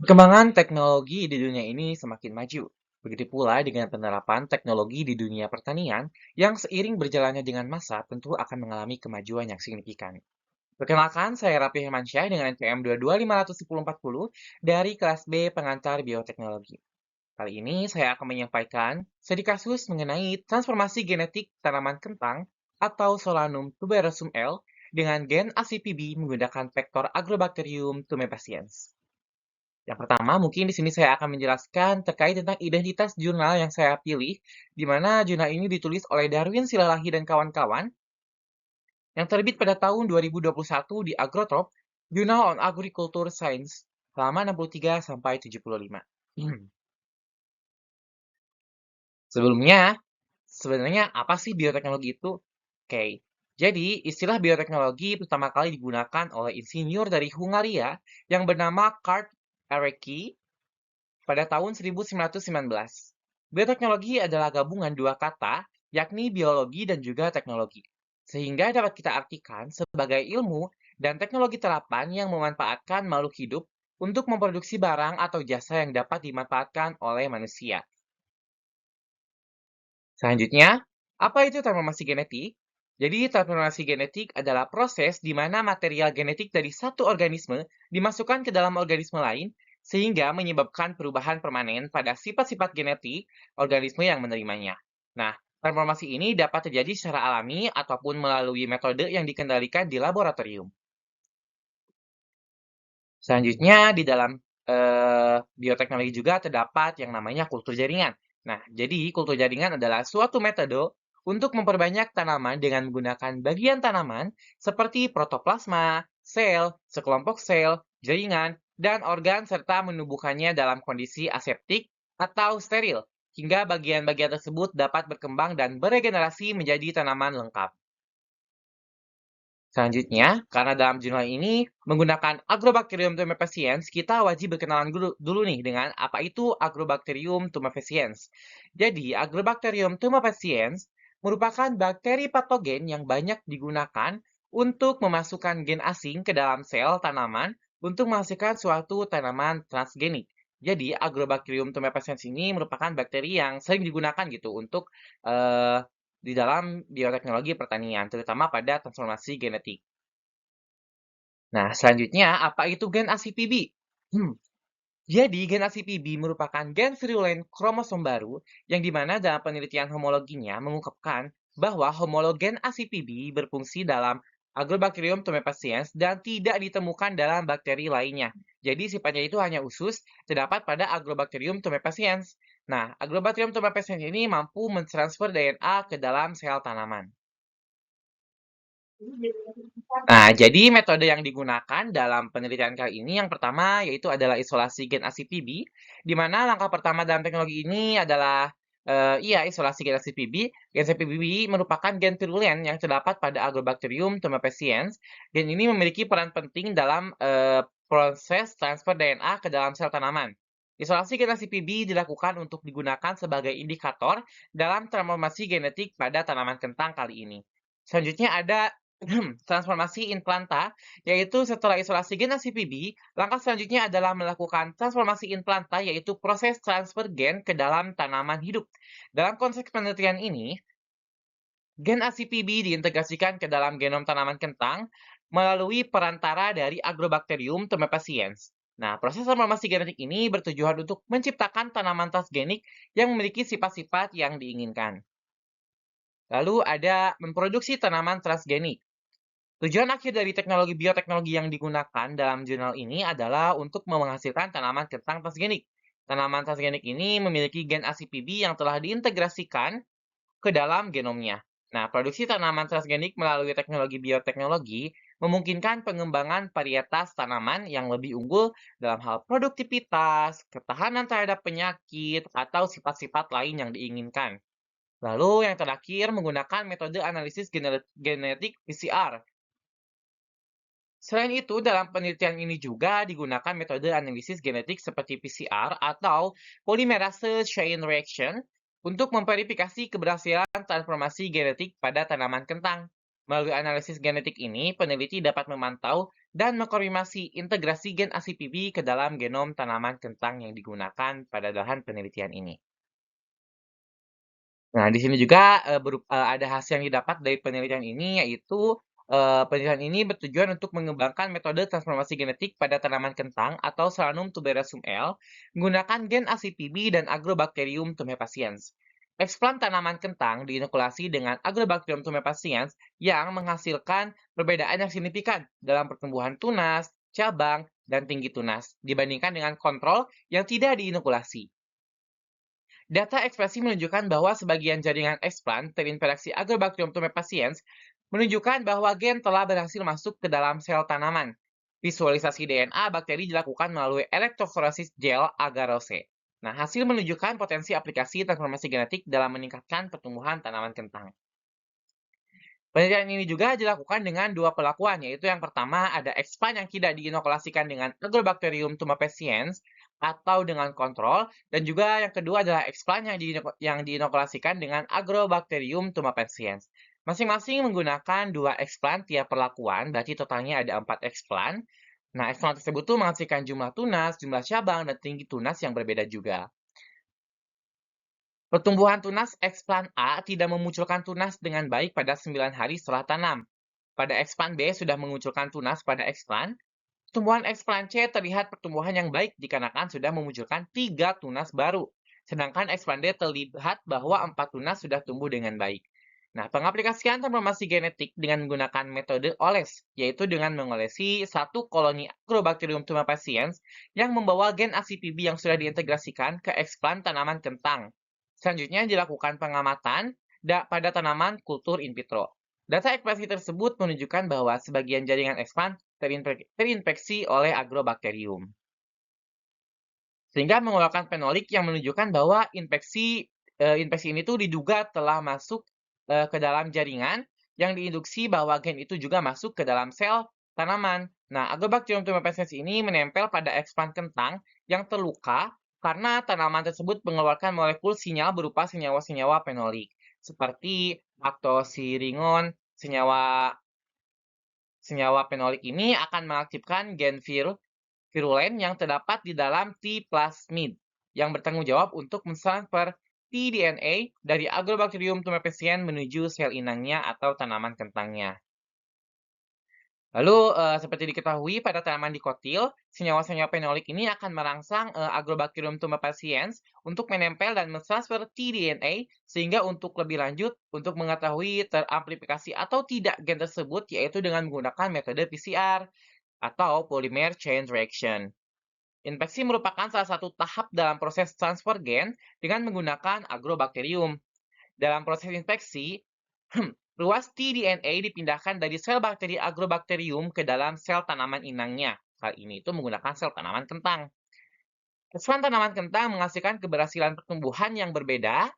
Perkembangan teknologi di dunia ini semakin maju. Begitu pula dengan penerapan teknologi di dunia pertanian yang seiring berjalannya dengan masa tentu akan mengalami kemajuan yang signifikan. Perkenalkan, saya Raffi Hermansyah dengan NPM 2251040 dari kelas B Pengantar Bioteknologi. Kali ini saya akan menyampaikan studi kasus mengenai transformasi genetik tanaman kentang atau Solanum tuberosum L dengan gen ACPB menggunakan vektor Agrobacterium tumefaciens. Yang pertama, mungkin di sini saya akan menjelaskan terkait tentang identitas jurnal yang saya pilih, di mana jurnal ini ditulis oleh Darwin Silalahi dan kawan-kawan, yang terbit pada tahun 2021 di Agrotrop, Journal on Agriculture Science, halaman 63 sampai 75. Sebelumnya, sebenarnya apa sih bioteknologi itu? Oke, jadi istilah bioteknologi pertama kali digunakan oleh insinyur dari Hungaria yang bernama Kurt Erecki pada tahun 1919. Bioteknologi adalah gabungan dua kata, yakni biologi dan juga teknologi. Sehingga dapat kita artikan sebagai ilmu dan teknologi terapan yang memanfaatkan makhluk hidup untuk memproduksi barang atau jasa yang dapat dimanfaatkan oleh manusia. Selanjutnya, apa itu transformasi genetik? Jadi, transformasi genetik adalah proses di mana material genetik dari satu organisme dimasukkan ke dalam organisme lain, sehingga menyebabkan perubahan permanen pada sifat-sifat genetik organisme yang menerimanya. Nah, transformasi ini dapat terjadi secara alami ataupun melalui metode yang dikendalikan di laboratorium. Selanjutnya, di dalam bioteknologi juga terdapat yang namanya kultur jaringan. Nah, jadi kultur jaringan adalah suatu metode untuk memperbanyak tanaman dengan menggunakan bagian tanaman seperti protoplasma, sel, sekelompok sel, jaringan, dan organ serta menumbuhkannya dalam kondisi aseptik atau steril, hingga bagian-bagian tersebut dapat berkembang dan beregenerasi menjadi tanaman lengkap. Selanjutnya, karena dalam jurnal ini menggunakan Agrobacterium tumefaciens, kita wajib berkenalan dulu nih dengan apa itu Agrobacterium tumefaciens. Jadi, Agrobacterium tumefaciens merupakan bakteri patogen yang banyak digunakan untuk memasukkan gen asing ke dalam sel tanaman untuk menghasilkan suatu tanaman transgenik. Jadi, Agrobacterium tumefaciens ini merupakan bakteri yang sering digunakan gitu untuk eh, di dalam bioteknologi pertanian, terutama pada transformasi genetik. Nah, selanjutnya, apa itu gen ACPB? Jadi, gen ACPB merupakan gen virulen kromosom baru yang dimana dalam penelitian homologinya mengungkapkan bahwa homologen ACPB berfungsi dalam Agrobacterium tumefaciens dan tidak ditemukan dalam bakteri lainnya. Jadi, sifatnya itu hanya khusus terdapat pada Agrobacterium tumefaciens. Nah, Agrobacterium tumefaciens ini mampu mentransfer DNA ke dalam sel tanaman. Nah, jadi metode yang digunakan dalam penelitian kali ini yang pertama yaitu adalah isolasi gen ACPB, di mana langkah pertama dalam teknologi ini adalah isolasi gen ACPB. Gen ACPB merupakan gen virulen yang terdapat pada Agrobacterium tumefaciens. Gen ini memiliki peran penting dalam proses transfer DNA ke dalam sel tanaman. Isolasi gen ACPB dilakukan untuk digunakan sebagai indikator dalam transformasi genetik pada tanaman kentang kali ini. Selanjutnya ada transformasi implanta, yaitu setelah isolasi gen ACPB, langkah selanjutnya adalah melakukan transformasi implanta, yaitu proses transfer gen ke dalam tanaman hidup. Dalam konteks penelitian ini, gen ACPB diintegrasikan ke dalam genom tanaman kentang melalui perantara dari Agrobacterium tumefaciens. Nah, proses transformasi genetik ini bertujuan untuk menciptakan tanaman transgenik yang memiliki sifat-sifat yang diinginkan. Lalu ada memproduksi tanaman transgenik. Tujuan akhir dari teknologi bioteknologi yang digunakan dalam jurnal ini adalah untuk menghasilkan tanaman kentang transgenik. Tanaman transgenik ini memiliki gen ACPB yang telah diintegrasikan ke dalam genomnya. Nah, produksi tanaman transgenik melalui teknologi bioteknologi memungkinkan pengembangan varietas tanaman yang lebih unggul dalam hal produktivitas, ketahanan terhadap penyakit, atau sifat-sifat lain yang diinginkan. Lalu yang terakhir menggunakan metode analisis genetik PCR. Selain itu, dalam penelitian ini juga digunakan metode analisis genetik seperti PCR atau polymerase chain reaction untuk memverifikasi keberhasilan transformasi genetik pada tanaman kentang. Melalui analisis genetik ini, peneliti dapat memantau dan mengkonfirmasi integrasi gen ACPB ke dalam genom tanaman kentang yang digunakan pada lahan penelitian ini. Nah, di sini juga, ada hasil yang didapat dari penelitian ini, yaitu, penelitian ini bertujuan untuk mengembangkan metode transformasi genetik pada tanaman kentang atau Solanum tuberosum L, menggunakan gen ACPB dan Agrobacterium tumefaciens. Eksplan tanaman kentang diinokulasi dengan Agrobacterium tumefaciens yang menghasilkan perbedaan yang signifikan dalam pertumbuhan tunas, cabang, dan tinggi tunas, dibandingkan dengan kontrol yang tidak diinokulasi. Data ekspresi menunjukkan bahwa sebagian jaringan eksplan terinfeksi Agrobacterium tumefaciens menunjukkan bahwa gen telah berhasil masuk ke dalam sel tanaman. Visualisasi DNA bakteri dilakukan melalui elektroforesis gel agarose. Nah, hasil menunjukkan potensi aplikasi transformasi genetik dalam meningkatkan pertumbuhan tanaman kentang. Penelitian ini juga dilakukan dengan dua perlakuan, yaitu yang pertama ada expand yang tidak diinokulasikan dengan Agrobacterium tumefaciens atau dengan kontrol, dan juga yang kedua adalah expand yang diinokulasikan dengan Agrobacterium tumefaciens. Masing-masing menggunakan dua expand tiap perlakuan, berarti totalnya ada 4 expand. Nah, expand tersebut tuh menghasilkan jumlah tunas, jumlah cabang, dan tinggi tunas yang berbeda juga. Pertumbuhan tunas eksplan A tidak memunculkan tunas dengan baik pada 9 hari setelah tanam. Pada eksplan B sudah memunculkan tunas pada eksplan. Pertumbuhan eksplan C terlihat pertumbuhan yang baik dikarenakan sudah memunculkan 3 tunas baru. Sedangkan eksplan D terlihat bahwa 4 tunas sudah tumbuh dengan baik. Nah, pengaplikasian transformasi genetik dengan menggunakan metode oles, yaitu dengan mengolesi satu koloni Agrobacterium tumefaciens yang membawa gen ACPB yang sudah diintegrasikan ke eksplan tanaman kentang. Selanjutnya dilakukan pengamatan pada tanaman kultur in vitro. Data ekspresi tersebut menunjukkan bahwa sebagian jaringan eksplan terinfeksi oleh Agrobacterium, sehingga mengeluarkan fenolik yang menunjukkan bahwa infeksi ini tuh diduga telah masuk ke dalam jaringan yang diinduksi bahwa gen itu juga masuk ke dalam sel tanaman. Nah, Agrobacterium tumefaciens ini menempel pada eksplan kentang yang terluka karena tanaman tersebut mengeluarkan molekul sinyal berupa senyawa-senyawa fenolik, seperti aktosiringon. Senyawa fenolik ini akan mengaktifkan gen virulen yang terdapat di dalam T plasmid yang bertanggung jawab untuk mentransfer tDNA dari Agrobacterium tumefaciens menuju sel inangnya atau tanaman kentangnya. Lalu, seperti diketahui pada tanaman dikotil, senyawa-senyawa fenolik ini akan merangsang Agrobacterium tumefaciens untuk menempel dan mentransfer tDNA, sehingga untuk lebih lanjut, untuk mengetahui teramplifikasi atau tidak gen tersebut, yaitu dengan menggunakan metode PCR atau polymer chain reaction. Infeksi merupakan salah satu tahap dalam proses transfer gen dengan menggunakan Agrobacterium. Dalam proses infeksi, ruas tDNA dipindahkan dari sel bakteri Agrobacterium ke dalam sel tanaman inangnya. Hal ini itu menggunakan sel tanaman kentang. Keseluruhan tanaman kentang menghasilkan keberhasilan pertumbuhan yang berbeda.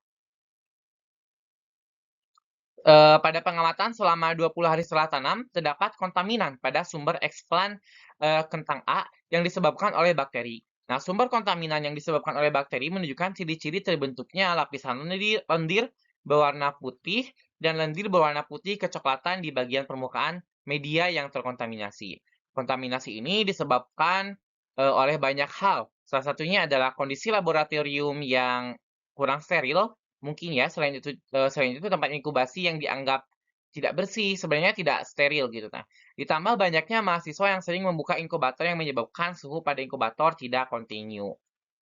Pada pengamatan selama 20 hari setelah tanam, terdapat kontaminan pada sumber eksplan kentang A yang disebabkan oleh bakteri. Nah, sumber kontaminan yang disebabkan oleh bakteri menunjukkan ciri-ciri terbentuknya lapisan lendir berwarna putih dan lendir berwarna putih kecoklatan di bagian permukaan media yang terkontaminasi. Kontaminasi ini disebabkan oleh banyak hal. Salah satunya adalah kondisi laboratorium yang kurang steril. Mungkin ya, selain itu tempat inkubasi yang dianggap tidak bersih, sebenarnya tidak steril gitu. Nah, ditambah banyaknya mahasiswa yang sering membuka inkubator yang menyebabkan suhu pada inkubator tidak kontinu.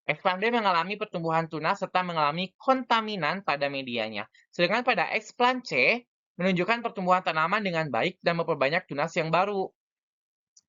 Explan B mengalami pertumbuhan tunas serta mengalami kontaminan pada medianya. Sedangkan pada Explan C menunjukkan pertumbuhan tanaman dengan baik dan memperbanyak tunas yang baru.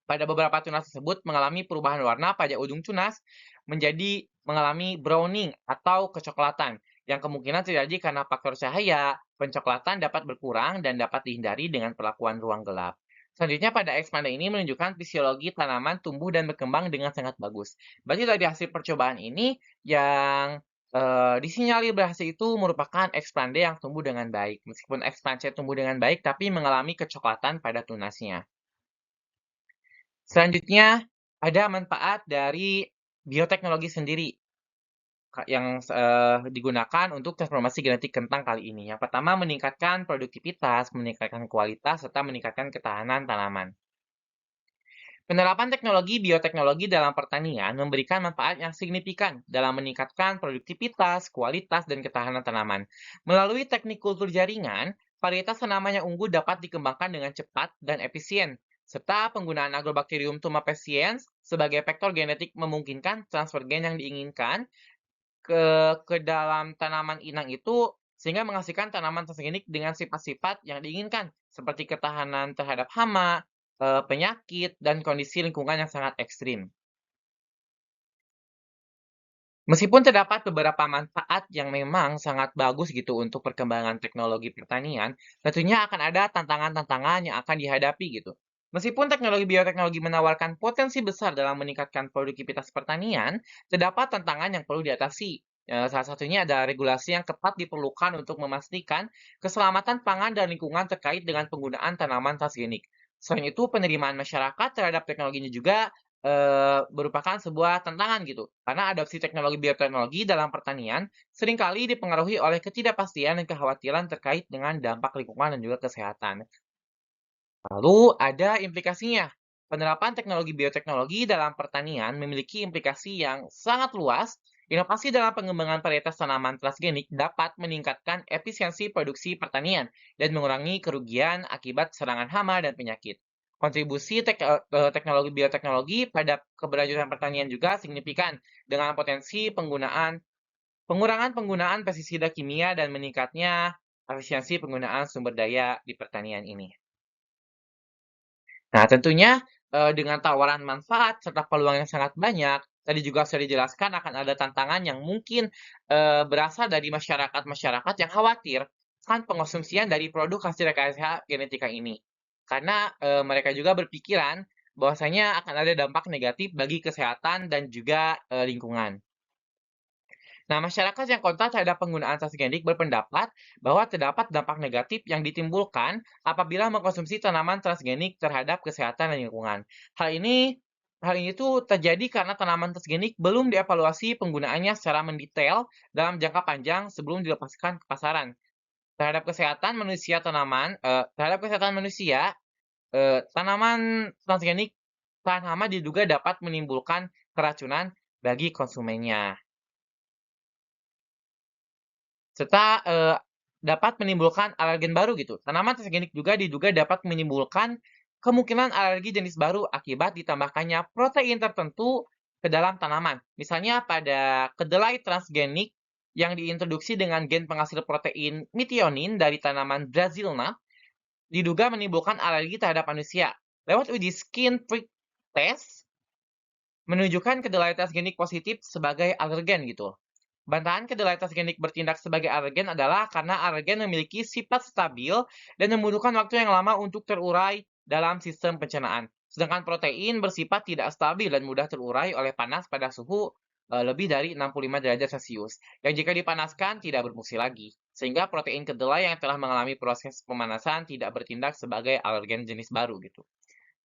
Pada beberapa tunas tersebut mengalami perubahan warna pada ujung tunas menjadi mengalami browning atau kecoklatan, yang kemungkinan terjadi karena faktor cahaya. Pencoklatan dapat berkurang dan dapat dihindari dengan perlakuan ruang gelap. Selanjutnya pada ekspanda ini menunjukkan fisiologi tanaman tumbuh dan berkembang dengan sangat bagus. Berarti dari hasil percobaan ini yang disinyalir berhasil itu merupakan ekspanda yang tumbuh dengan baik. Meskipun ekspanda tumbuh dengan baik, tapi mengalami kecoklatan pada tunasnya. Selanjutnya, ada manfaat dari bioteknologi sendiri yang digunakan untuk transformasi genetik kentang kali ini. Yang pertama, meningkatkan produktivitas, meningkatkan kualitas, serta meningkatkan ketahanan tanaman. Penerapan teknologi bioteknologi dalam pertanian memberikan manfaat yang signifikan dalam meningkatkan produktivitas, kualitas, dan ketahanan tanaman. Melalui teknik kultur jaringan, varietas tanaman yang unggul dapat dikembangkan dengan cepat dan efisien, serta penggunaan Agrobacterium tumefaciens sebagai vektor genetik memungkinkan transfer gen yang diinginkan ke ke dalam tanaman inang itu sehingga menghasilkan tanaman transgenik dengan sifat-sifat yang diinginkan seperti ketahanan terhadap hama, penyakit, dan kondisi lingkungan yang sangat ekstrim. Meskipun terdapat beberapa manfaat yang memang sangat bagus gitu untuk perkembangan teknologi pertanian, tentunya akan ada tantangan-tantangan yang akan dihadapi gitu. Meskipun teknologi bioteknologi menawarkan potensi besar dalam meningkatkan produktivitas pertanian, terdapat tantangan yang perlu diatasi. Salah satunya adalah regulasi yang ketat diperlukan untuk memastikan keselamatan pangan dan lingkungan terkait dengan penggunaan tanaman transgenik. Selain itu, penerimaan masyarakat terhadap teknologinya juga merupakan sebuah tantangan gitu. Karena adopsi teknologi bioteknologi dalam pertanian seringkali dipengaruhi oleh ketidakpastian dan kekhawatiran terkait dengan dampak lingkungan dan juga kesehatan. Lalu ada implikasinya. Penerapan teknologi bioteknologi dalam pertanian memiliki implikasi yang sangat luas. Inovasi dalam pengembangan varietas tanaman transgenik dapat meningkatkan efisiensi produksi pertanian dan mengurangi kerugian akibat serangan hama dan penyakit. Kontribusi teknologi bioteknologi pada keberlanjutan pertanian juga signifikan dengan potensi pengurangan penggunaan pestisida kimia dan meningkatnya efisiensi penggunaan sumber daya di pertanian ini. Nah, tentunya, dengan tawaran manfaat serta peluang yang sangat banyak, tadi juga sudah dijelaskan akan ada tantangan yang mungkin, berasal dari masyarakat-masyarakat yang khawatir akan pengonsumsian dari produk hasil rekayasa genetika ini. Karena, mereka juga berpikiran bahwasanya akan ada dampak negatif bagi kesehatan dan juga, lingkungan. Nah, masyarakat yang kontra terhadap penggunaan transgenik berpendapat bahwa terdapat dampak negatif yang ditimbulkan apabila mengkonsumsi tanaman transgenik terhadap kesehatan dan lingkungan. Hal ini tuh terjadi karena tanaman transgenik belum dievaluasi penggunaannya secara mendetail dalam jangka panjang sebelum dilepaskan ke pasaran. Terhadap kesehatan manusia, tanaman transgenik tahan hama diduga dapat menimbulkan keracunan bagi konsumennya. Serta, dapat menimbulkan alergen baru gitu. Tanaman transgenik juga diduga dapat menimbulkan kemungkinan alergi jenis baru akibat ditambahkannya protein tertentu ke dalam tanaman. Misalnya pada kedelai transgenik yang diintroduksi dengan gen penghasil protein methionine dari tanaman Brazil nut, diduga menimbulkan alergi terhadap manusia. Lewat uji skin prick test, menunjukkan kedelai transgenik positif sebagai alergen gitu. Bantahan kedelai transgenik bertindak sebagai alergen adalah karena alergen memiliki sifat stabil dan membutuhkan waktu yang lama untuk terurai dalam sistem pencernaan. Sedangkan protein bersifat tidak stabil dan mudah terurai oleh panas pada suhu lebih dari 65 derajat Celcius, yang jika dipanaskan tidak berfungsi lagi. Sehingga protein kedelai yang telah mengalami proses pemanasan tidak bertindak sebagai alergen jenis baru gitu.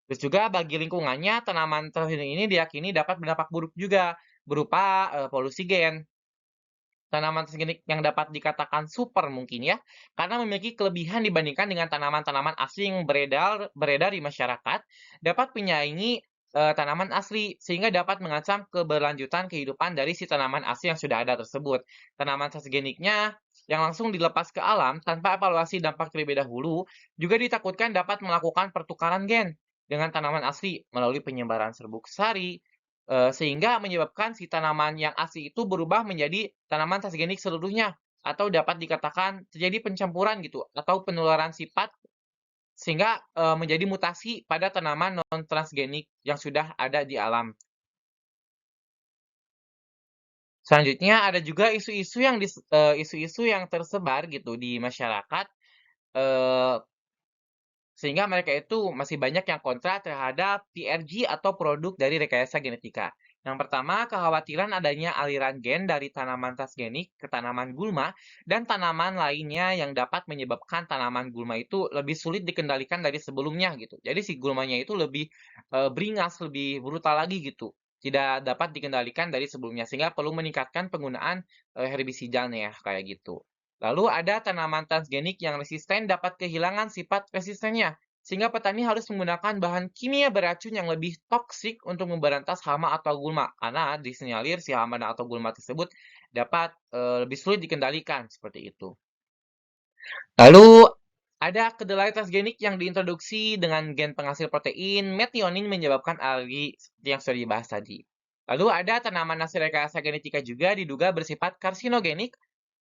Terus juga bagi lingkungannya, tanaman transgenik ini diyakini dapat berdampak buruk juga berupa polusi gen. Tanaman transgenik yang dapat dikatakan super mungkin ya, karena memiliki kelebihan dibandingkan dengan tanaman-tanaman asing beredar beredar di masyarakat, dapat menyaingi, tanaman asli, sehingga dapat mengancam keberlanjutan kehidupan dari si tanaman asli yang sudah ada tersebut. Tanaman transgeniknya yang langsung dilepas ke alam tanpa evaluasi dampak terlebih dahulu, juga ditakutkan dapat melakukan pertukaran gen dengan tanaman asli melalui penyebaran serbuk sari, sehingga menyebabkan si tanaman yang asli itu berubah menjadi tanaman transgenik seluruhnya, atau dapat dikatakan terjadi pencampuran gitu, atau penularan sifat sehingga, menjadi mutasi pada tanaman non-transgenik yang sudah ada di alam. Selanjutnya ada juga isu-isu yang tersebar gitu di masyarakat, eee sehingga mereka itu masih banyak yang kontra terhadap PRG atau produk dari rekayasa genetika. Yang pertama, kekhawatiran adanya aliran gen dari tanaman transgenik ke tanaman gulma dan tanaman lainnya yang dapat menyebabkan tanaman gulma itu lebih sulit dikendalikan dari sebelumnya gitu. Jadi si gulmanya itu lebih beringas, lebih brutal lagi gitu. Tidak dapat dikendalikan dari sebelumnya sehingga perlu meningkatkan penggunaan herbisidannya kayak gitu. Lalu ada tanaman transgenik yang resisten dapat kehilangan sifat resistennya. sehingga petani harus menggunakan bahan kimia beracun yang lebih toksik untuk memberantas hama atau gulma, karena disinyalir si hama atau gulma tersebut dapat lebih sulit dikendalikan seperti itu. Lalu ada kedelai transgenik yang diintroduksi dengan gen penghasil protein metionin menyebabkan alergi seperti yang sudah dibahas tadi. Lalu ada tanaman hasil rekayasa genetika juga diduga bersifat karsinogenik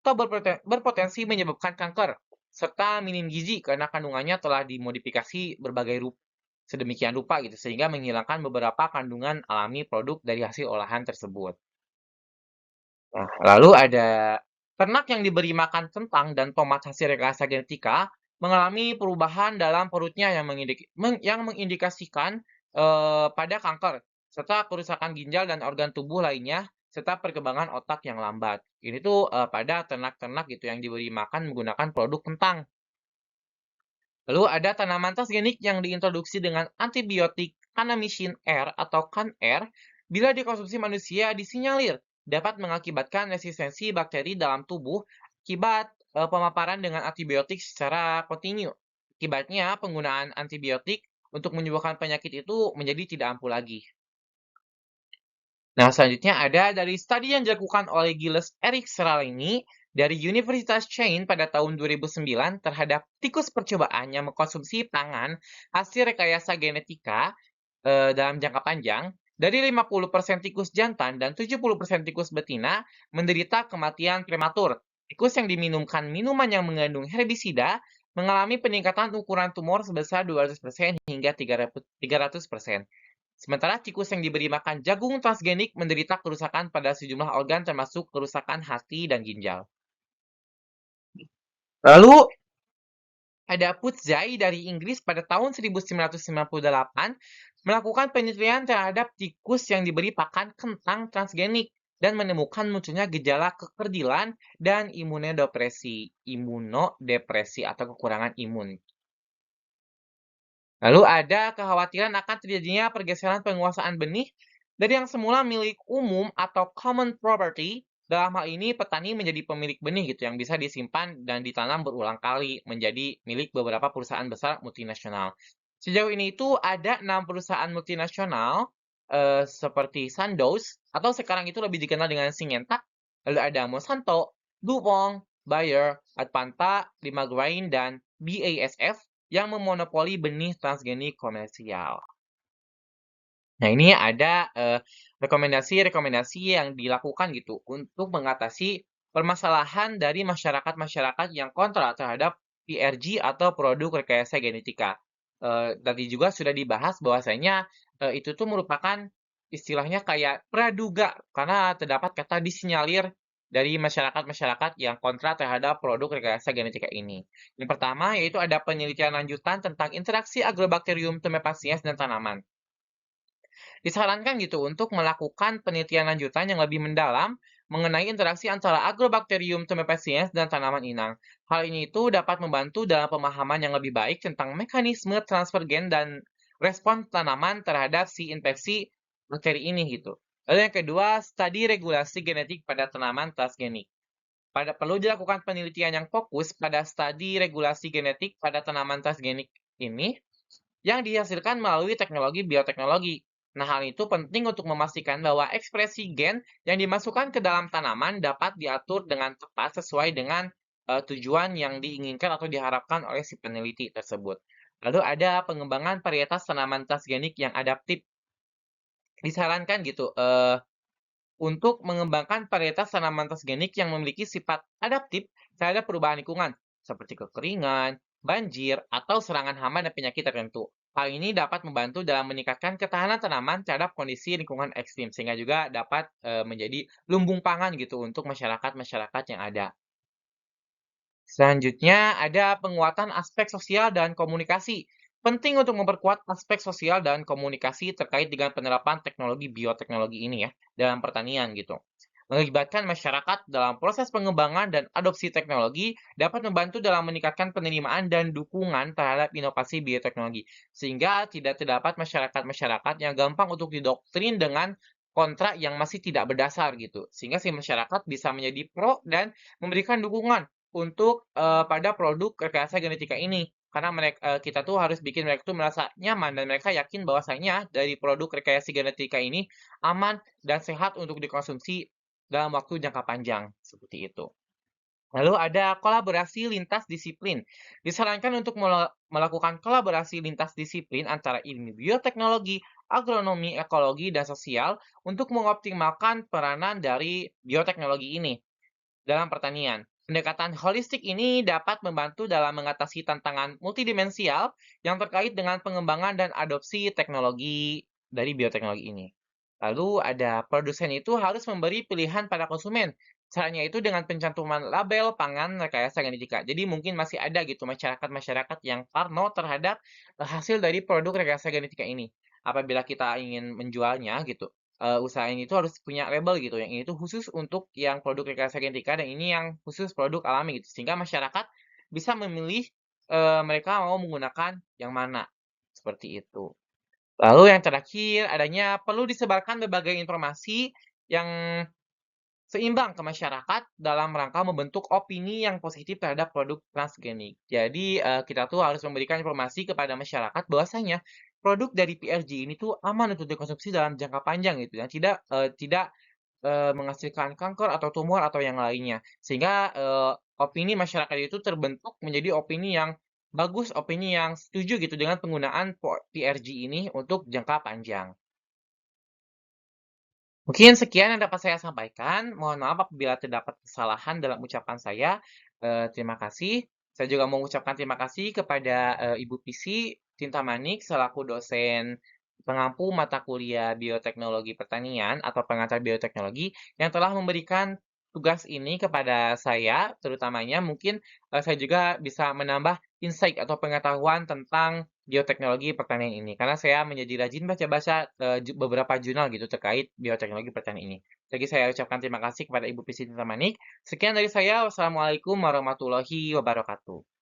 atau berpotensi menyebabkan kanker, serta minim gizi karena kandungannya telah dimodifikasi sedemikian rupa gitu, sehingga menghilangkan beberapa kandungan alami produk dari hasil olahan tersebut. Nah, lalu ada ternak yang diberi makan kentang dan tomat hasil rekayasa genetika mengalami perubahan dalam perutnya yang mengindikasikan pada kanker, serta kerusakan ginjal dan organ tubuh lainnya, serta perkembangan otak yang lambat. Ini tuh pada ternak-ternak gitu yang diberi makan menggunakan produk kentang. Lalu ada tanaman transgenik yang diintroduksi dengan antibiotik kanamycin R atau CAN-R, bila dikonsumsi manusia disinyalir dapat mengakibatkan resistensi bakteri dalam tubuh akibat pemaparan dengan antibiotik secara kontinu. Akibatnya, penggunaan antibiotik untuk menyembuhkan penyakit itu menjadi tidak ampuh lagi. Nah, selanjutnya ada dari studi yang dilakukan oleh Gilles Eric Seralini dari Universitas Caen pada tahun 2009 terhadap tikus percobaan yang mengkonsumsi pangan hasil rekayasa genetika dalam jangka panjang. Dari 50% tikus jantan dan 70% tikus betina menderita kematian prematur. Tikus yang diminumkan minuman yang mengandung herbisida mengalami peningkatan ukuran tumor sebesar 200% hingga 300%. Sementara tikus yang diberi makan jagung transgenik menderita kerusakan pada sejumlah organ termasuk kerusakan hati dan ginjal. Lalu ada Putzai dari Inggris pada tahun 1998 melakukan penelitian terhadap tikus yang diberi pakan kentang transgenik dan menemukan munculnya gejala kekerdilan dan imunodepresi atau kekurangan imun. Lalu ada kekhawatiran akan terjadinya pergeseran penguasaan benih dari yang semula milik umum atau common property, dalam hal ini petani menjadi pemilik benih gitu yang bisa disimpan dan ditanam berulang kali menjadi milik beberapa perusahaan besar multinasional. Sejauh ini itu ada 6 perusahaan multinasional seperti Sandoz atau sekarang itu lebih dikenal dengan Syngenta, lalu ada Monsanto, DuPont, Bayer, Advanta, Limagrain, dan BASF yang memonopoli benih transgenik komersial. Nah, ini ada rekomendasi-rekomendasi yang dilakukan gitu untuk mengatasi permasalahan dari masyarakat-masyarakat yang kontra terhadap PRG atau produk rekayasa genetika. Tadi juga sudah dibahas bahwasanya itu tuh merupakan istilahnya kayak praduga karena terdapat kata disinyalir dari masyarakat-masyarakat yang kontra terhadap produk rekayasa genetika ini. Yang pertama yaitu ada penelitian lanjutan tentang interaksi Agrobacterium tumefaciens dan tanaman. Disarankan gitu untuk melakukan penelitian lanjutan yang lebih mendalam mengenai interaksi antara Agrobacterium tumefaciens dan tanaman inang. Hal ini itu dapat membantu dalam pemahaman yang lebih baik tentang mekanisme transfer gen dan respon tanaman terhadap si infeksi bakteri ini gitu. Lalu yang kedua, studi regulasi genetik pada tanaman transgenik. Perlu dilakukan penelitian yang fokus pada studi regulasi genetik pada tanaman transgenik ini yang dihasilkan melalui teknologi bioteknologi. Nah, hal itu penting untuk memastikan bahwa ekspresi gen yang dimasukkan ke dalam tanaman dapat diatur dengan tepat sesuai dengan tujuan yang diinginkan atau diharapkan oleh si peneliti tersebut. Lalu ada pengembangan varietas tanaman transgenik yang adaptif. Disarankan gitu untuk mengembangkan varietas tanaman transgenik yang memiliki sifat adaptif terhadap perubahan lingkungan, seperti kekeringan, banjir, atau serangan hama dan penyakit tertentu. Hal ini dapat membantu dalam meningkatkan ketahanan tanaman terhadap kondisi lingkungan ekstrim, sehingga juga dapat menjadi lumbung pangan gitu untuk masyarakat-masyarakat yang ada. Selanjutnya, ada penguatan aspek sosial dan komunikasi. Penting untuk memperkuat aspek sosial dan komunikasi terkait dengan penerapan teknologi bioteknologi ini ya, dalam pertanian gitu. Melibatkan masyarakat dalam proses pengembangan dan adopsi teknologi dapat membantu dalam meningkatkan penerimaan dan dukungan terhadap inovasi bioteknologi. Sehingga tidak terdapat masyarakat-masyarakat yang gampang untuk didoktrin dengan kontrak yang masih tidak berdasar gitu. Sehingga si masyarakat bisa menjadi pro dan memberikan dukungan untuk pada produk rekayasa genetika ini. karena kita tuh harus bikin mereka tuh merasa nyaman dan mereka yakin bahwasanya dari produk rekayasa genetika ini aman dan sehat untuk dikonsumsi dalam waktu jangka panjang, seperti itu. Lalu ada kolaborasi lintas disiplin. Disarankan untuk melakukan kolaborasi lintas disiplin antara ilmu bioteknologi, agronomi, ekologi, dan sosial untuk mengoptimalkan peranan dari bioteknologi ini dalam pertanian. Pendekatan holistik ini dapat membantu dalam mengatasi tantangan multidimensial yang terkait dengan pengembangan dan adopsi teknologi dari bioteknologi ini. Lalu ada produsen itu harus memberi pilihan pada konsumen. Caranya itu dengan pencantuman label pangan rekayasa genetika. Jadi mungkin masih ada gitu masyarakat-masyarakat yang parno terhadap hasil dari produk rekayasa genetika ini. Apabila kita ingin menjualnya gitu, usaha ini tuh harus punya label gitu, yang ini tuh khusus untuk yang produk rekayasa genetika dan ini yang khusus produk alami gitu. Sehingga masyarakat bisa memilih, mereka mau menggunakan yang mana, seperti itu. Lalu yang terakhir, adanya perlu disebarkan berbagai informasi yang seimbang ke masyarakat dalam rangka membentuk opini yang positif terhadap produk transgenik. Jadi, kita tuh harus memberikan informasi kepada masyarakat bahwasanya produk dari PRG ini tuh aman untuk dikonsumsi dalam jangka panjang gitu ya, tidak menghasilkan kanker atau tumor atau yang lainnya. Sehingga, opini masyarakat itu terbentuk menjadi opini yang bagus, opini yang setuju gitu dengan penggunaan PRG ini untuk jangka panjang. Mungkin sekian yang dapat saya sampaikan. Mohon maaf apabila terdapat kesalahan dalam ucapan saya. Terima kasih. Saya juga mau mengucapkan terima kasih kepada Ibu Pisi Tintamanik selaku dosen pengampu mata kuliah Bioteknologi Pertanian atau pengantar bioteknologi yang telah memberikan tugas ini kepada saya, terutamanya mungkin saya juga bisa menambah insight atau pengetahuan tentang bioteknologi pertanian ini. Karena saya menjadi rajin baca-baca beberapa jurnal gitu terkait bioteknologi pertanian ini. Jadi saya ucapkan terima kasih kepada Ibu Pisi Manik. Sekian dari saya. Wassalamualaikum warahmatullahi wabarakatuh.